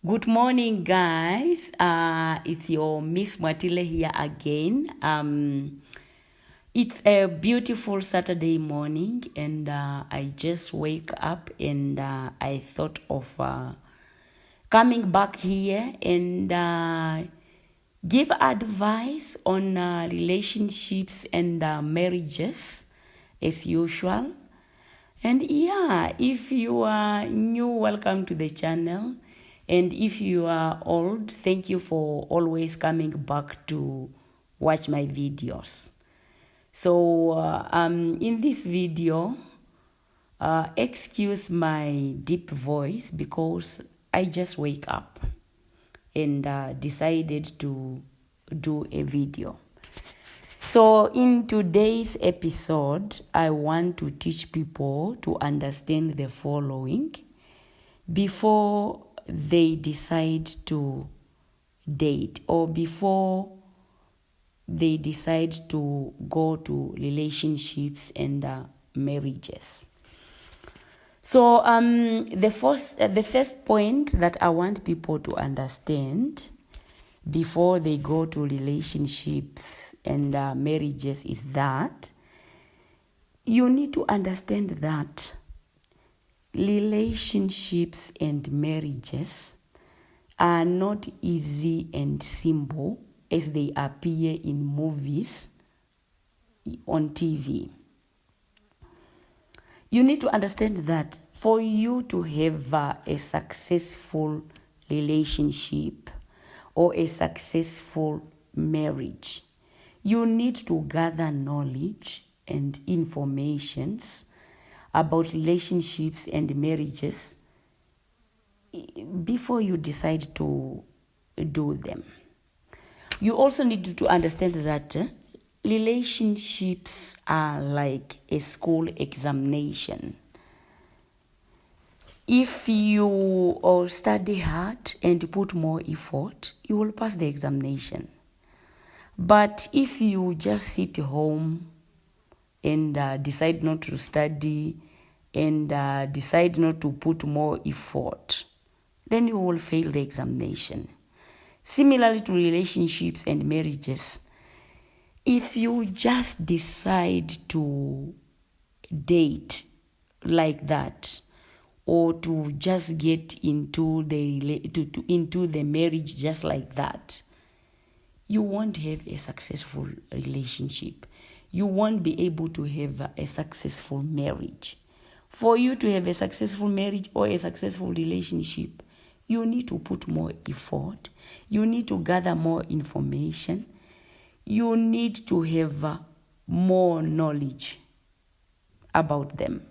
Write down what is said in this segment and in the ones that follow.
Good morning, guys. It's your Miss Mwatile here again. It's a beautiful Saturday morning, and I just wake up and I thought of coming back here and give advice on relationships and marriages as usual. And yeah, if you are new, welcome to the channel. And if you are old, thank you for always coming back to watch my videos. So in this video, excuse my deep voice because I just wake up and decided to do a video. So in today's episode, I want to teach people to understand the following before they decide to date or before they decide to go to relationships and marriages. So the first point that I want people to understand before they go to relationships and marriages is that you need to understand that relationships and marriages are not easy and simple as they appear in movies on TV. You need to understand that for you to have a successful relationship or a successful marriage, you need to gather knowledge and informations about relationships and marriages before you decide to do them. You also need to understand that relationships are like a school examination. If you study hard and put more effort, you will pass the examination. But if you just sit home and decide not to study and decide not to put more effort, then you will fail the examination. Similarly to relationships and marriages, if you just decide to date like that or to just get into the marriage just like that, you won't have a successful relationship. You won't be able to have a successful marriage. For you to have a successful marriage or a successful relationship, you need to put more effort. You need to gather more information. You need to have more knowledge about them.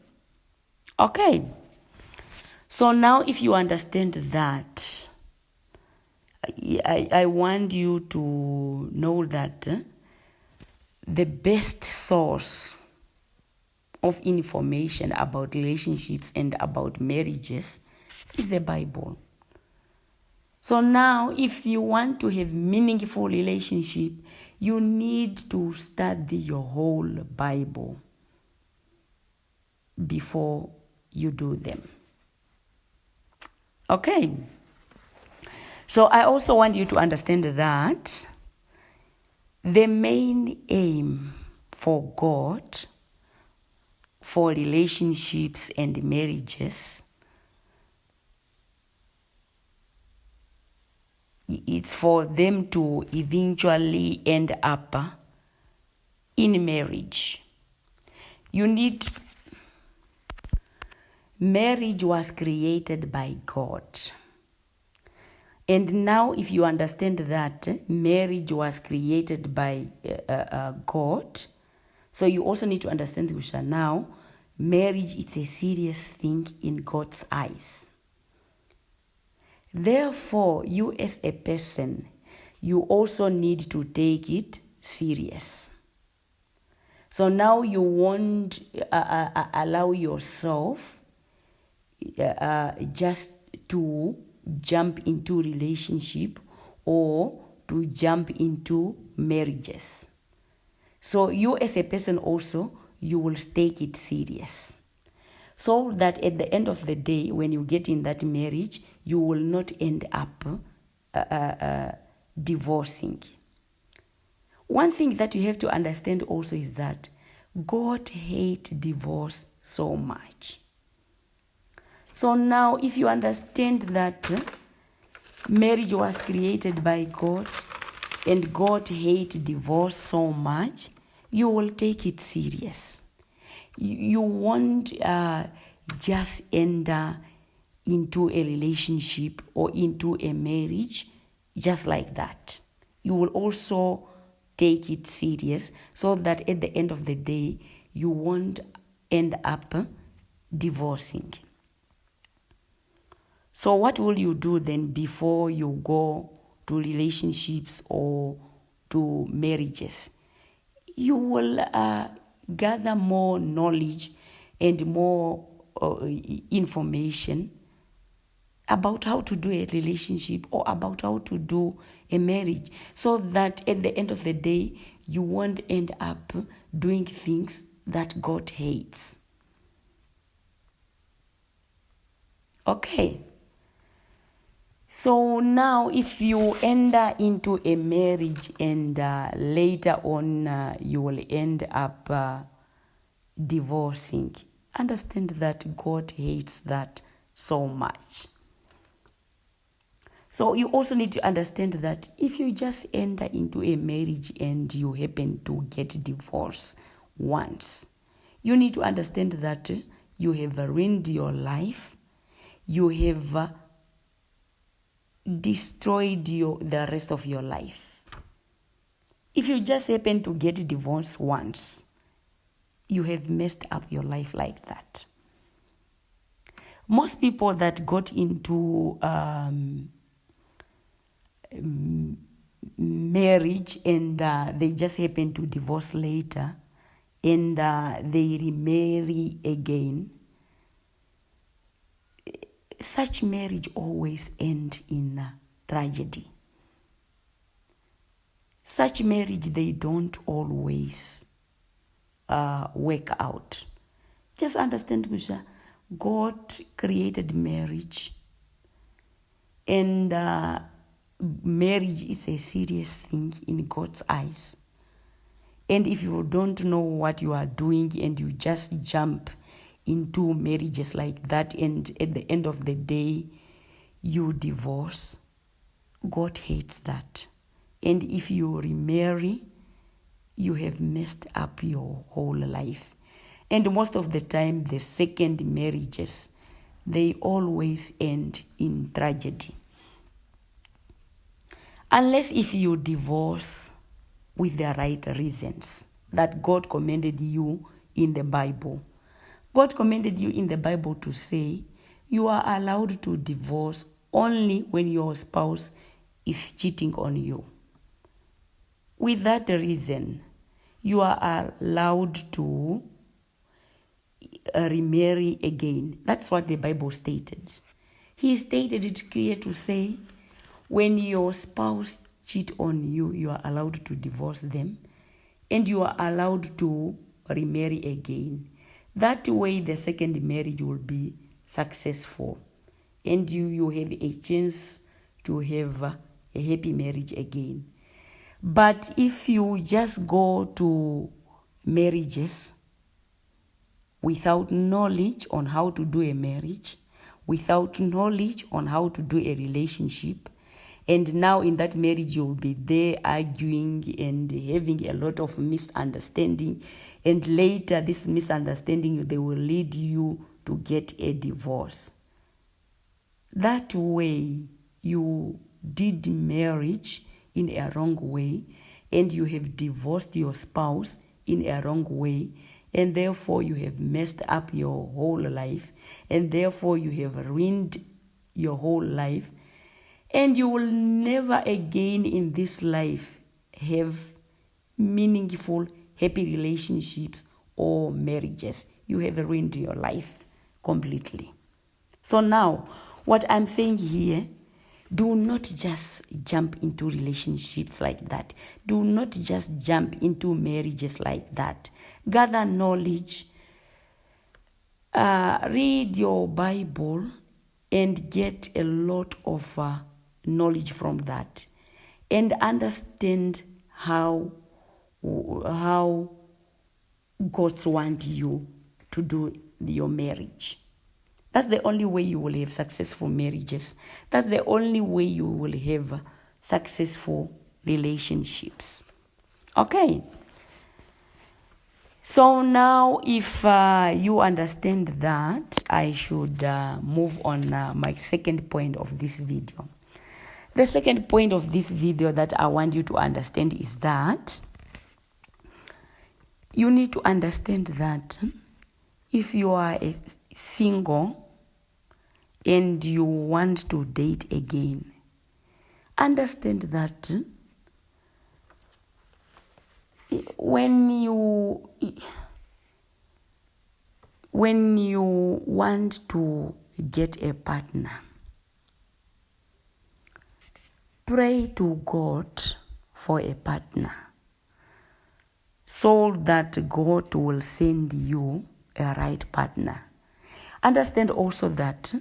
Okay. So now if you understand that, I want you to know that the best source of information about relationships and about marriages is the Bible. So now if you want to have meaningful relationship, you need to study your whole Bible before you do them. Okay. So I also want you to understand that the main aim for God for relationships and marriages, it's for them to eventually end up in marriage. Marriage was created by God. And now if you understand that marriage was created by God, so you also need to understand, Usha, now marriage is a serious thing in God's eyes. Therefore, you as a person, you also need to take it serious. So now you won't allow yourself just to jump into relationship or to jump into marriages. So you as a person also, you will take it serious. so that at the end of the day, when you get in that marriage, you will not end up divorcing. One thing that you have to understand also is that God hates divorce so much. So now, if you understand that marriage was created by God and God hates divorce so much, you will take it serious. You won't just enter into a relationship or into a marriage just like that. You will also take it serious so that at the end of the day, you won't end up divorcing. So what will you do then before you go to relationships or to marriages? You will gather more knowledge and more information about how to do a relationship or about how to do a marriage, so that at the end of the day, you won't end up doing things that God hates. Okay. So now if you enter into a marriage and later on you will end up divorcing, understand that God hates that so much. So you also need to understand that if you just enter into a marriage and you happen to get divorced once, you need to understand that you have ruined your life, you have destroyed the rest of your life. If you just happen to get divorced once, you have messed up your life like that. Most people that got into marriage and they just happen to divorce later and they remarry again, such marriage always end in tragedy. Such marriage, they don't always work out. Just understand, Gusha, God created marriage, and marriage is a serious thing in God's eyes. And if you don't know what you are doing and you just jump into marriages like that, and at the end of the day you divorce, God hates that. And if you remarry, you have messed up your whole life. And most of the time, the second marriages, they always end in tragedy. Unless if you divorce with the right reasons that God commanded you in the Bible. God commanded you in the Bible to say you are allowed to divorce only when your spouse is cheating on you. With that reason, you are allowed to remarry again. That's what the Bible stated. He stated it clear to say, when your spouse cheat on you, you are allowed to divorce them and you are allowed to remarry again. That way the second marriage will be successful and you have a chance to have a happy marriage again. But if you just go to marriages without knowledge on how to do a marriage, without knowledge on how to do a relationship, and now in that marriage you'll be there arguing and having a lot of misunderstanding, and later this misunderstanding, they will lead you to get a divorce. That way you did marriage in a wrong way, and you have divorced your spouse in a wrong way, and therefore you have messed up your whole life, and therefore you have ruined your whole life, and you will never again in this life have meaningful, happy relationships or marriages. You have ruined your life completely. So now, what I'm saying here, do not just jump into relationships like that. Do not just jump into marriages like that. Gather knowledge. read your Bible and get a lot of knowledge from that, and understand how God wants you to do your marriage. That's the only way you will have successful marriages. That's the only way you will have successful relationships. Okay. So now, if you understand that, I should move on my second point of this video. The second point of this video that I want you to understand is that you need to understand that if you are a single and you want to date again, understand that when you want to get a partner, pray to God for a partner so that God will send you a right partner. Understand also that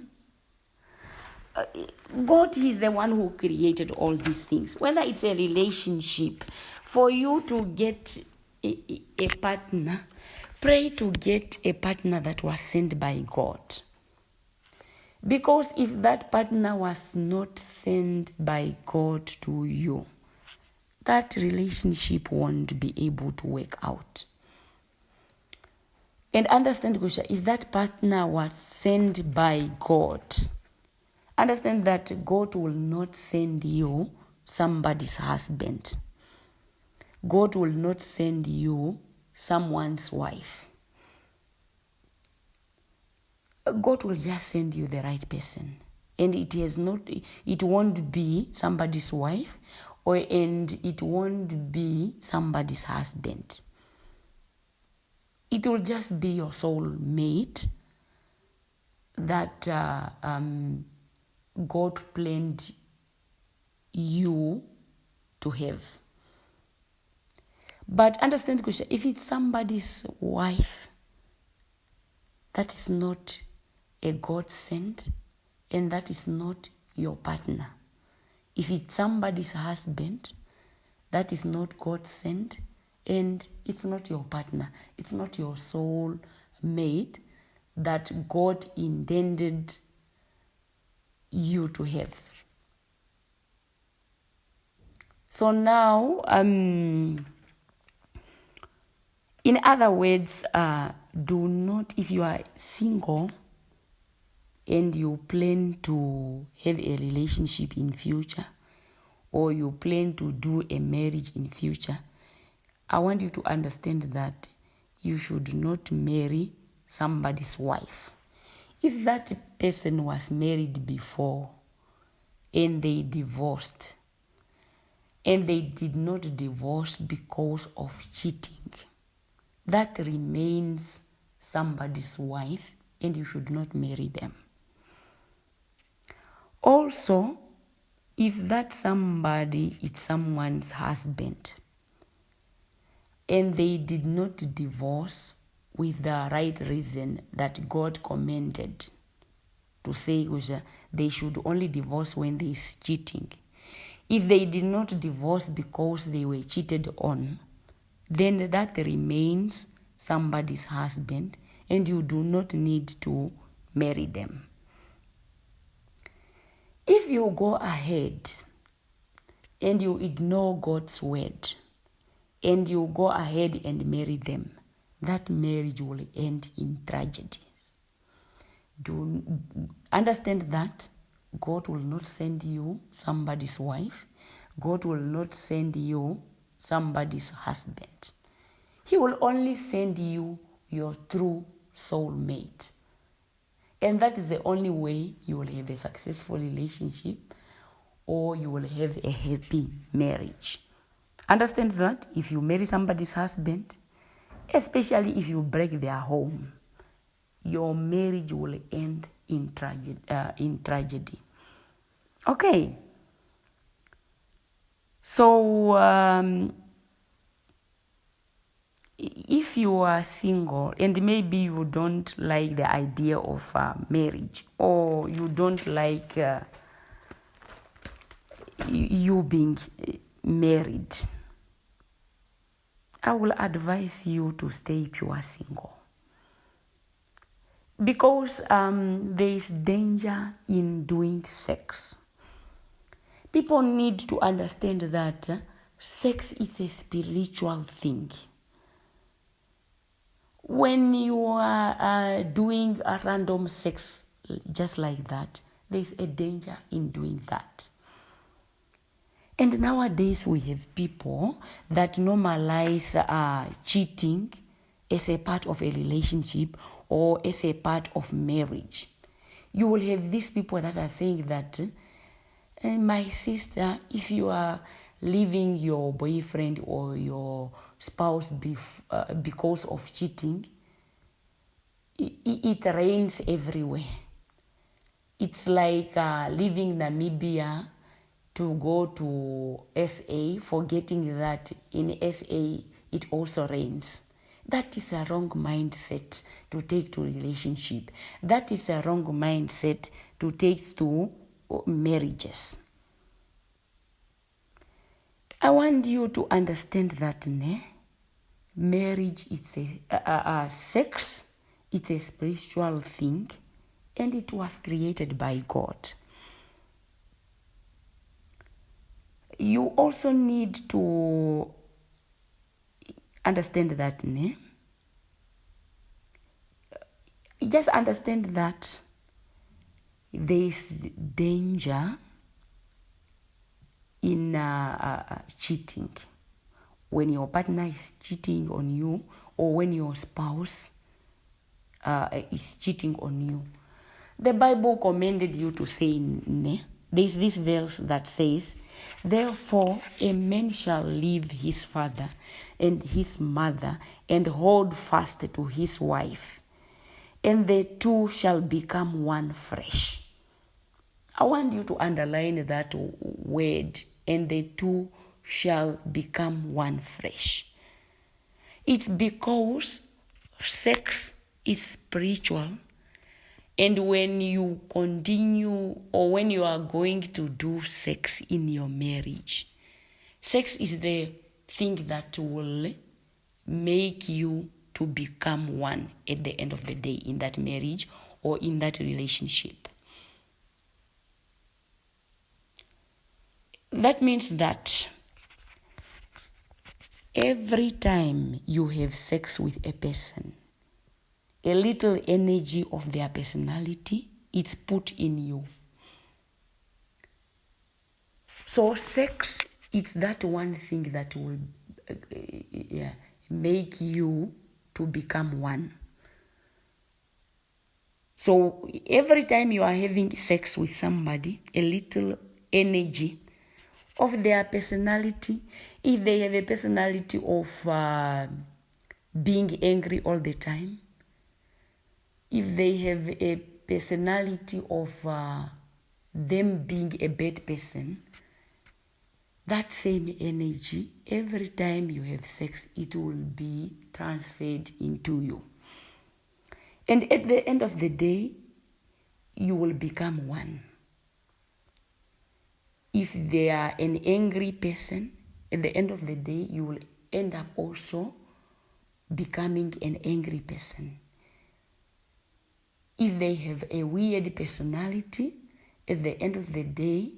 God is the one who created all these things. Whether it's a relationship, for you to get a partner, pray to get a partner that was sent by God. Because if that partner was not sent by God to you, that relationship won't be able to work out. And understand, Gusha, if that partner was sent by God, understand that God will not send you somebody's husband. God will not send you someone's wife. God will just send you the right person. And it won't be somebody's wife, and it won't be somebody's husband. It will just be your soul mate that God planned you to have. But understand, Kusha, if it's somebody's wife, that is not a God sent, and that is not your partner. If it's somebody's husband, that is not God sent, and it's not your partner. It's not your soul mate that God intended you to have. So now, in other words, do not, if you are single and you plan to have a relationship in future, or you plan to do a marriage in future, I want you to understand that you should not marry somebody's wife. If that person was married before and they divorced, and they did not divorce because of cheating, that remains somebody's wife, and you should not marry them. Also, if that somebody is someone's husband and they did not divorce with the right reason that God commanded, to say they should only divorce when there is cheating. If they did not divorce because they were cheated on, then that remains somebody's husband, and you do not need to marry them. If you go ahead and you ignore God's word and you go ahead and marry them, that marriage will end in tragedy. Do understand that God will not send you somebody's wife. God will not send you somebody's husband. He will only send you your true soulmate. And that is the only way you will have a successful relationship, or you will have a happy marriage. Understand that if you marry somebody's husband, especially if you break their home, your marriage will end in tragedy. Okay. So if you are single and maybe you don't like the idea of marriage, or you don't like you being married, I will advise you to stay pure single. Because there is danger in doing sex. People need to understand that sex is a spiritual thing. When you are doing a random sex just like that, there is a danger in doing that. And nowadays we have people that normalize cheating as a part of a relationship or as a part of marriage. You will have these people that are saying that, my sister, if you are leaving your boyfriend or your spouse because of cheating, it rains everywhere. It's like leaving Namibia to go to SA, forgetting that in SA it also rains. That is a wrong mindset to take to relationship. That is a wrong mindset to take to marriages. I want you to understand that marriage is a sex, it's a spiritual thing, and it was created by God. You also need to understand that just understand that there is danger in cheating. When your partner is cheating on you, or when your spouse is cheating on you, the Bible commanded you to say, there's this verse that says, therefore a man shall leave his father and his mother and hold fast to his wife, and the two shall become one flesh. I want you to underline that word, and the two shall become one flesh. It's because sex is spiritual, and when you continue, or when you are going to do sex in your marriage, sex is the thing that will make you to become one at the end of the day in that marriage or in that relationship. That means that every time you have sex with a person, a little energy of their personality is put in you. So sex is that one thing that will make you to become one. So every time you are having sex with somebody, a little energy of their personality, if they have a personality of being angry all the time, if they have a personality of them being a bad person, that same energy, every time you have sex, it will be transferred into you. And at the end of the day, you will become one. If they are an angry person, at the end of the day, you will end up also becoming an angry person. If they have a weird personality, at the end of the day,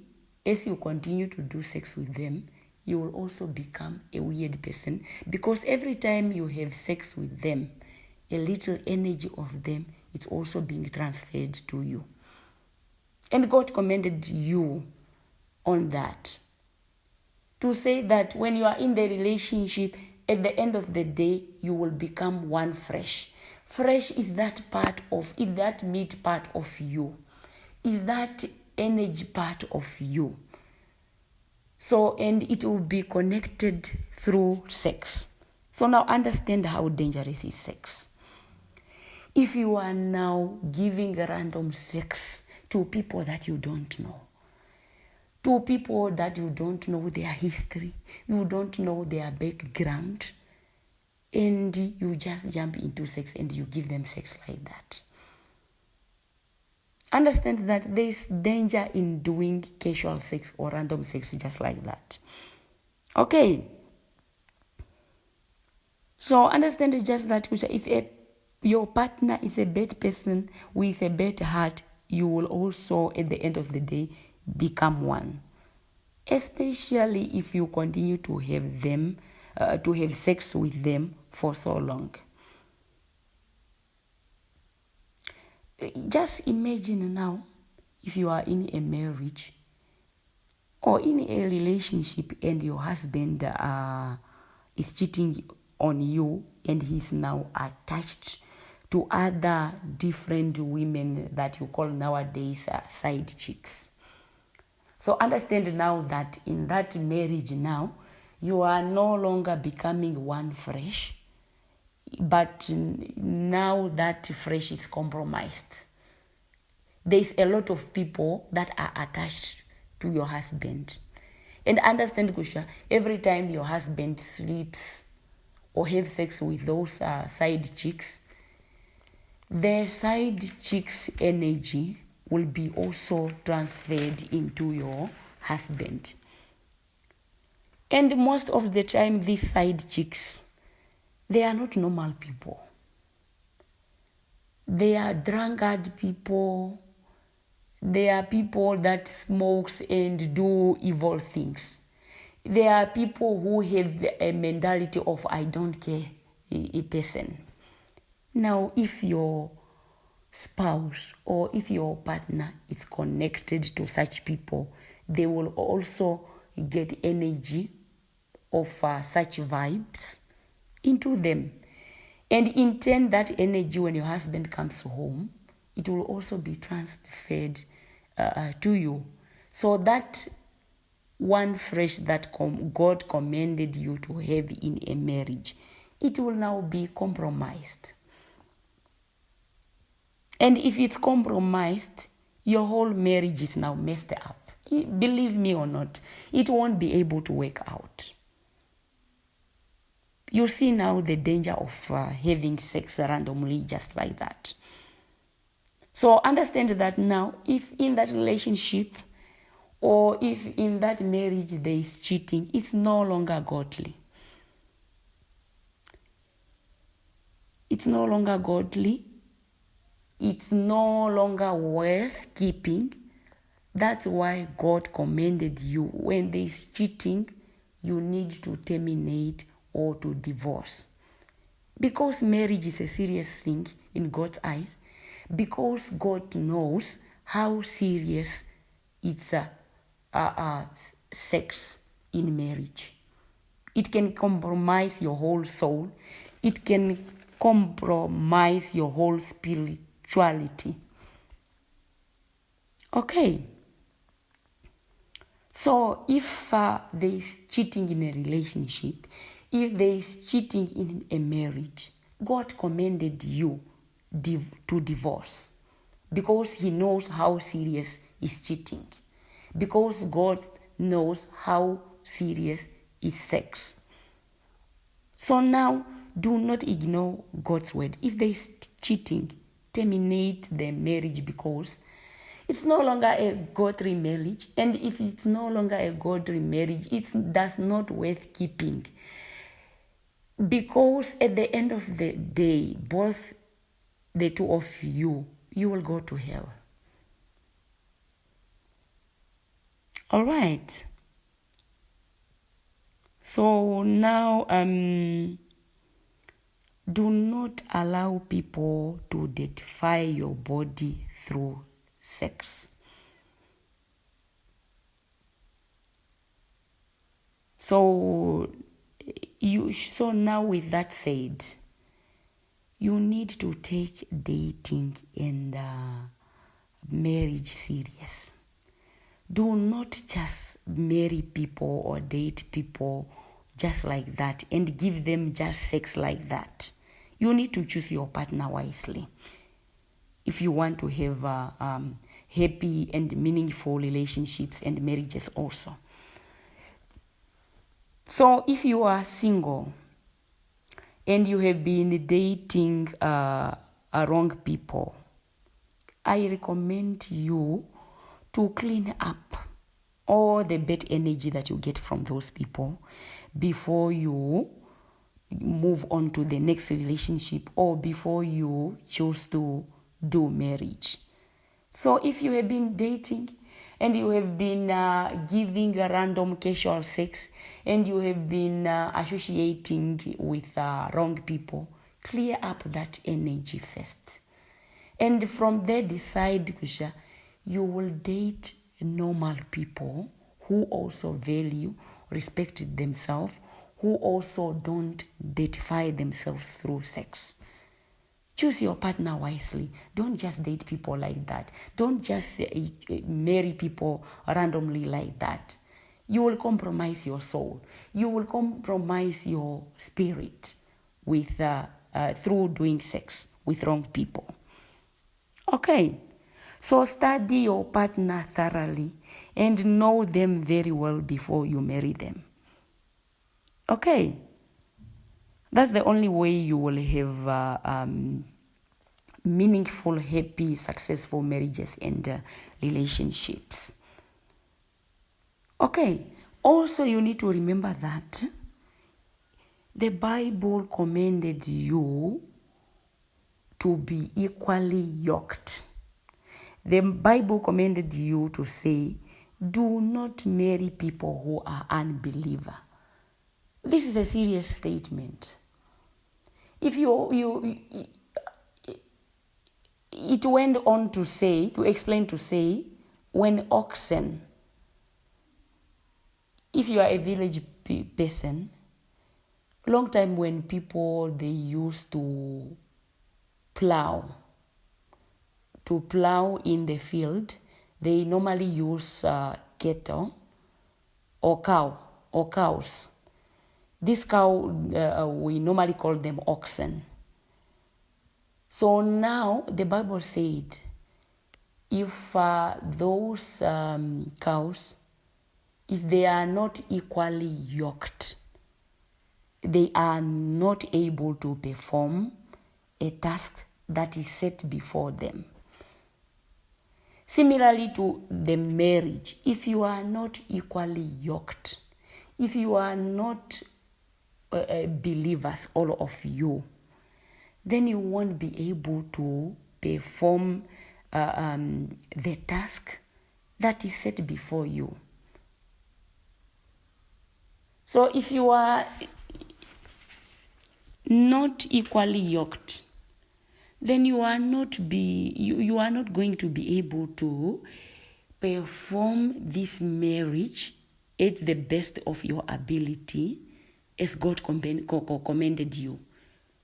as you continue to do sex with them, you will also become a weird person, because every time you have sex with them, a little energy of them, it's also being transferred to you. And God commanded you on that, to say that when you are in the relationship, at the end of the day, you will become one flesh. Flesh is that part of, is that meat part of you, is that energy part of you. So, and it will be connected through sex. So now understand how dangerous is sex. If you are now giving random sex to people that you don't know, to people that you don't know their history, you don't know their background, and you just jump into sex and you give them sex like that. Understand that there is danger in doing casual sex or random sex just like that. Okay. So understand just that if your partner is a bad person with a bad heart, you will also at the end of the day become one. Especially if you continue to have them, to have sex with them for so long. Just imagine now, if you are in a marriage or in a relationship and your husband is cheating on you and he's now attached to other different women that you call nowadays side chicks. So understand now that in that marriage now, you are no longer becoming one fresh, but now that fresh is compromised. There's a lot of people that are attached to your husband. And understand, Kusha, every time your husband sleeps or have sex with those side chicks, the side chick's energy will be also transferred into your husband. And most of the time, these side chicks, they are not normal people. They are drunkard people. They are people that smokes and do evil things. They are people who have a mentality of I don't care a person. Now, if your spouse or if your partner is connected to such people, they will also get energy of such vibes into them. And in turn, that energy, when your husband comes home, it will also be transferred to you. So that one fresh that God commanded you to have in a marriage, it will now be compromised. And if it's compromised, your whole marriage is now messed up. Believe me or not, it won't be able to work out. You see now the danger of having sex randomly just like that. So understand that now, if in that relationship or if in that marriage there is cheating, it's no longer godly. It's no longer godly. It's no longer worth keeping. That's why God commanded you, when there is cheating, you need to terminate or to divorce. Because marriage is a serious thing in God's eyes. Because God knows how serious it's sex in marriage. It can compromise your whole soul. It can compromise your whole spirituality. Okay. So if there is cheating in a relationship, if there is cheating in a marriage, God commanded you to divorce, because he knows how serious is cheating, because God knows how serious is sex. So now, do not ignore God's word. If there is cheating, terminate the marriage, because it's no longer a godly marriage. And if it's no longer a godly marriage, it's that's not worth keeping. Because at the end of the day, both the two of you will go to hell. All right. So now, do not allow people to deify your body through sex. So now with that said, you need to take dating and marriage serious. Do not just marry people or date people just like that and give them just sex like that. You need to choose your partner wisely if you want to have happy and meaningful relationships and marriages also. So if you are single and you have been dating wrong people, I recommend you to clean up all the bad energy that you get from those people before you move on to the next relationship or before you choose to do marriage. So if you have been dating and you have been giving a random casual sex and you have been associating with wrong people, clear up that energy first. And from there decide, Kusha, you will date normal people who also value, respect themselves, who also don't deify themselves through sex. Choose your partner wisely. Don't just date people like that. Don't just marry people randomly like that. You will compromise your soul. You will compromise your spirit with through doing sex with wrong people. Okay, so study your partner thoroughly and know them very well before you marry them. Okay, that's the only way you will have meaningful, happy, successful marriages and relationships. Okay, also you need to remember that the Bible commanded you to be equally yoked. The Bible commanded you to say, do not marry people who are unbelievers. This is a serious statement. If it went on to explain, when oxen, if you are a village person, long time when people, they used to plow in the field, they normally use cattle or cows. This cow, we normally call them oxen. So now the Bible said, if those cows, if they are not equally yoked, they are not able to perform a task that is set before them. Similarly to the marriage, if you are not equally yoked, if you are not believers, all of you, then you won't be able to perform the task that is set before you. So if you are not equally yoked, then you are not going to be able to perform this marriage at the best of your ability as God commanded you,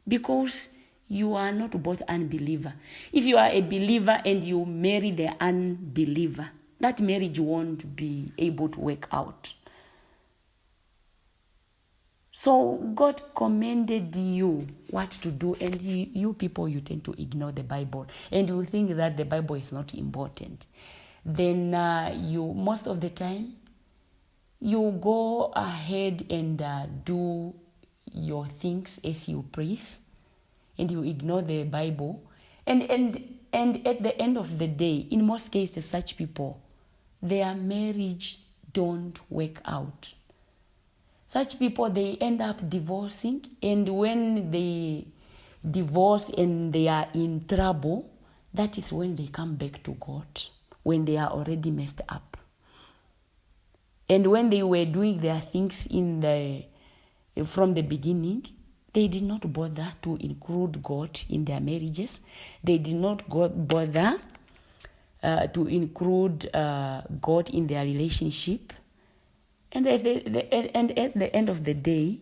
because you are not both unbeliever. If you are a believer and you marry the unbeliever, that marriage won't be able to work out. So God commanded you what to do, and you people, you tend to ignore the Bible and you think that the Bible is not important. Then you, most of the time, you go ahead and do your things as you please, and you ignore the Bible. And at the end of the day, in most cases, such people, their marriage don't work out. Such people, they end up divorcing, and when they divorce and they are in trouble, that is when they come back to God, when they are already messed up. And when they were doing their things from the beginning, they did not bother to include God in their marriages. They did not bother to include God in their relationship. And at the end of the day,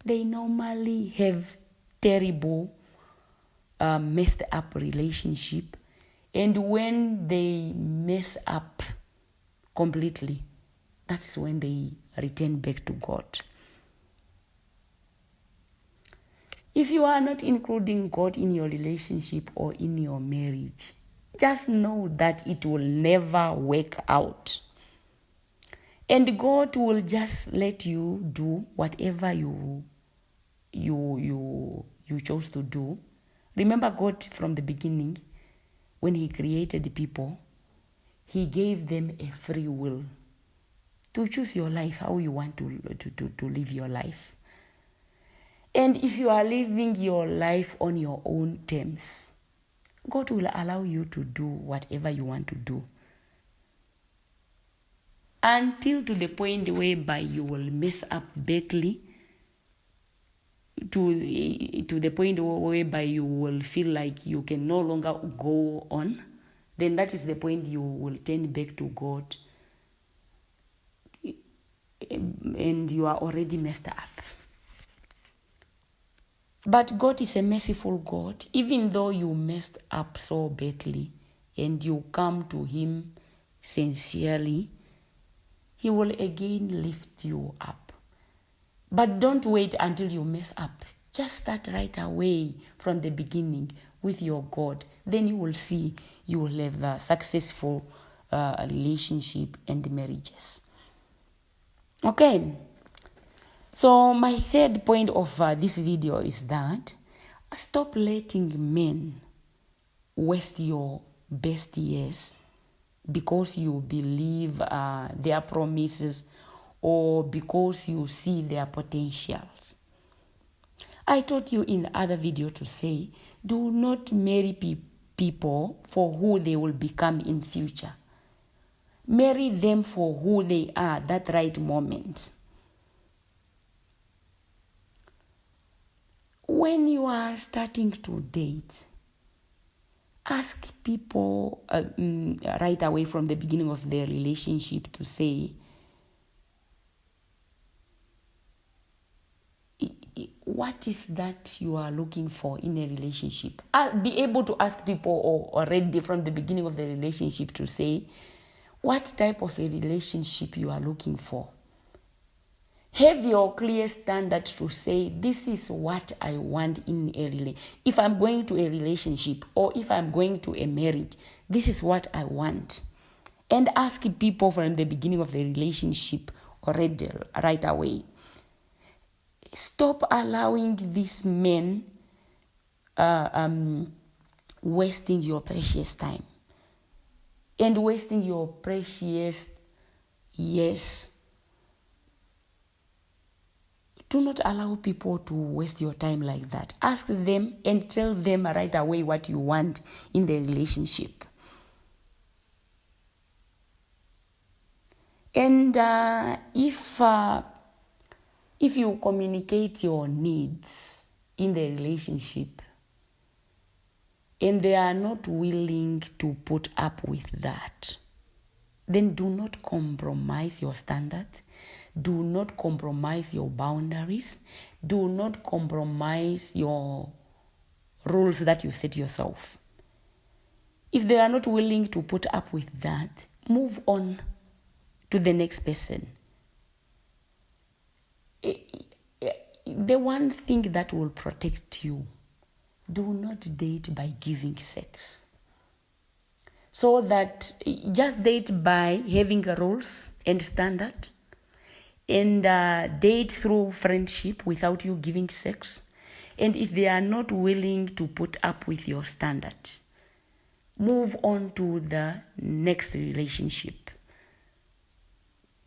they normally have terrible, messed up relationship. And when they mess up completely, that's when they return back to God. If you are not including God in your relationship or in your marriage, just know that it will never work out. And God will just let you do whatever you you chose to do. Remember, God from the beginning, when he created people, he gave them a free will to choose your life, how you want to live your life. And if you are living your life on your own terms, God will allow you to do whatever you want to do, until to the point whereby you will mess up badly, to the point whereby you will feel like you can no longer go on. Then that is the point you will turn back to God, and you are already messed up. But God is a merciful God. Even though you messed up so badly and you come to him sincerely, he will again lift you up. But don't wait until you mess up. Just start right away from the beginning with your God. Then you will see you will have a successful relationship and marriages. Okay. So my third point of this video is that stop letting men waste your best years because you believe their promises or because you see their potentials. I taught you in other video to say, do not marry people for who they will become in future. Marry them for who they are that right moment. When you are starting to date, ask people right away from the beginning of their relationship to say, what is that you are looking for in a relationship? Be able to ask people already from the beginning of the relationship to say, what type of a relationship you are looking for. Have your clear standard to say, this is what I want in a relationship. If I'm going to a relationship or if I'm going to a marriage, this is what I want. And ask people from the beginning of the relationship already, right away. Stop allowing these men wasting your precious time and wasting your precious years. Do not allow people to waste your time like that. Ask them and tell them right away what you want in the relationship. And if you communicate your needs in the relationship and they are not willing to put up with that, then do not compromise your standards. Do not compromise your boundaries. Do not compromise your rules that you set yourself. If they are not willing to put up with that, move on to the next person. The one thing that will protect you, do not date by giving sex. So that just date by having rules and standard, and date through friendship without you giving sex. And if they are not willing to put up with your standard, move on to the next relationship.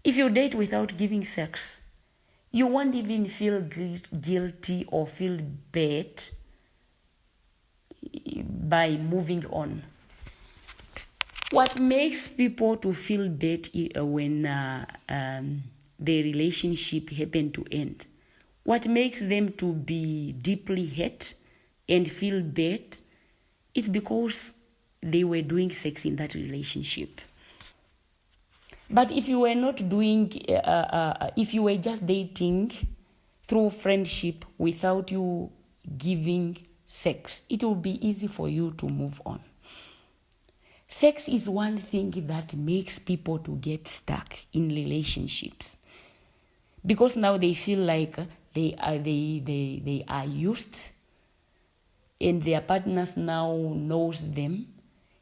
If you date without giving sex, you won't even feel guilty or feel bad by moving on. What makes people to feel bad when the relationship happen to end? What makes them to be deeply hurt and feel bad? It's because they were doing sex in that relationship. But if you were not doing, if you were just dating through friendship without you giving sex, it will be easy for you to move on. Sex is one thing that makes people to get stuck in relationships, because now they feel like they are used, and their partners now knows them,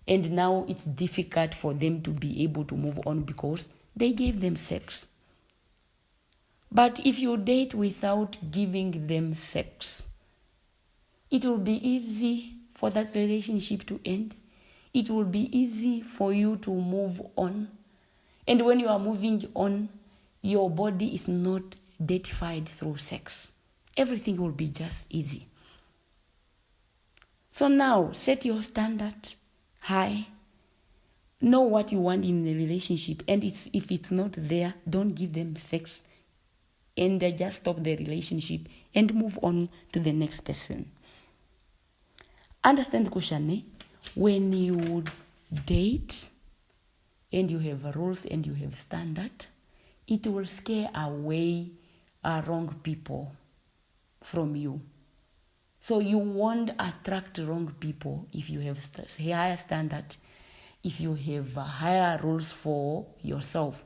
and now it's difficult for them to be able to move on because they gave them sex. But if you date without giving them sex, it will be easy for that relationship to end. It will be easy for you to move on. And when you are moving on, your body is not datified through sex. Everything will be just easy. So now, set your standard high. Know what you want in a relationship. And if it's not there, don't give them sex. And just stop the relationship and move on to the next person. Understand, Kushane, when you date and you have rules and you have standard, it will scare away wrong people from you. So you won't attract wrong people if you have higher standard, if you have higher rules for yourself.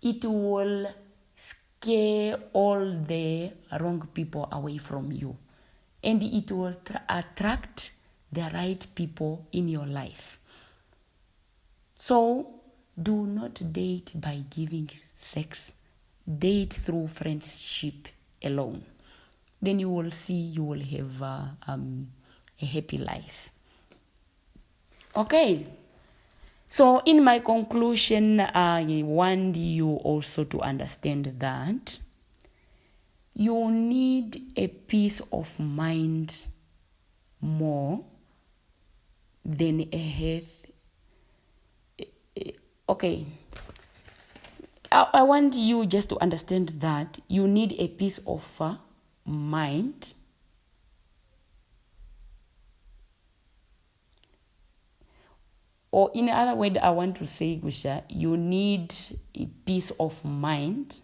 It will scare all the wrong people away from you. And it will attract the right people in your life. So do not date by giving sex. Date through friendship alone. Then you will see you will have a happy life. Okay. So in my conclusion, I want you also to understand that you need a peace of mind more than a health. Okay. I want you just to understand that you need a peace of mind or in other words, I want to say, Gusha, you need a peace of mind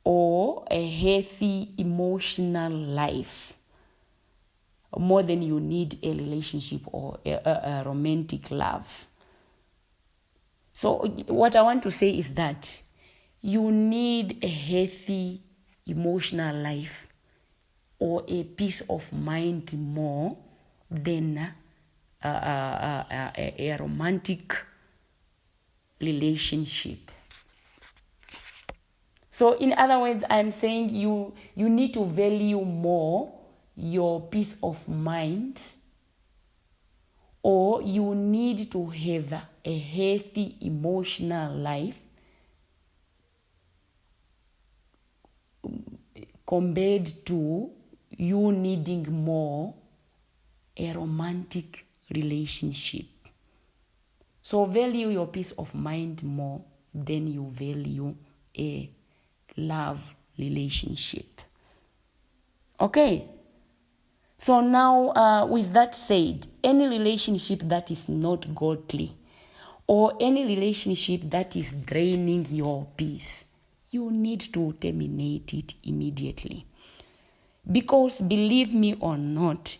or a healthy emotional life more than you need a relationship or a romantic love. So what I want to say is that you need a healthy emotional life or a peace of mind more than a romantic relationship. So in other words, I'm saying you need to value more your peace of mind, or you need to have a healthy emotional life compared to you needing more a romantic relationship. So value your peace of mind more than you value a love relationship. Okay. So now, with that said, any relationship that is not godly or any relationship that is draining your peace, you need to terminate it immediately. Because believe me or not,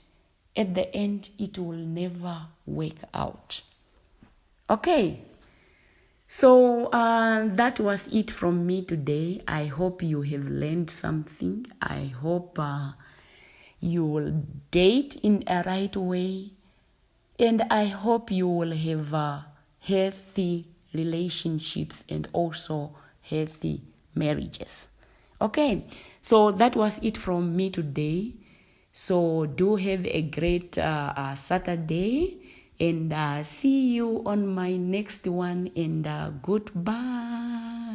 at the end, it will never work out. Okay. So that was it from me today. I hope you have learned something. I hope you will date in a right way. And I hope you will have healthy relationships and also healthy marriages. Okay, so that was it from me today. So do have a great Saturday, and see you on my next one, and goodbye.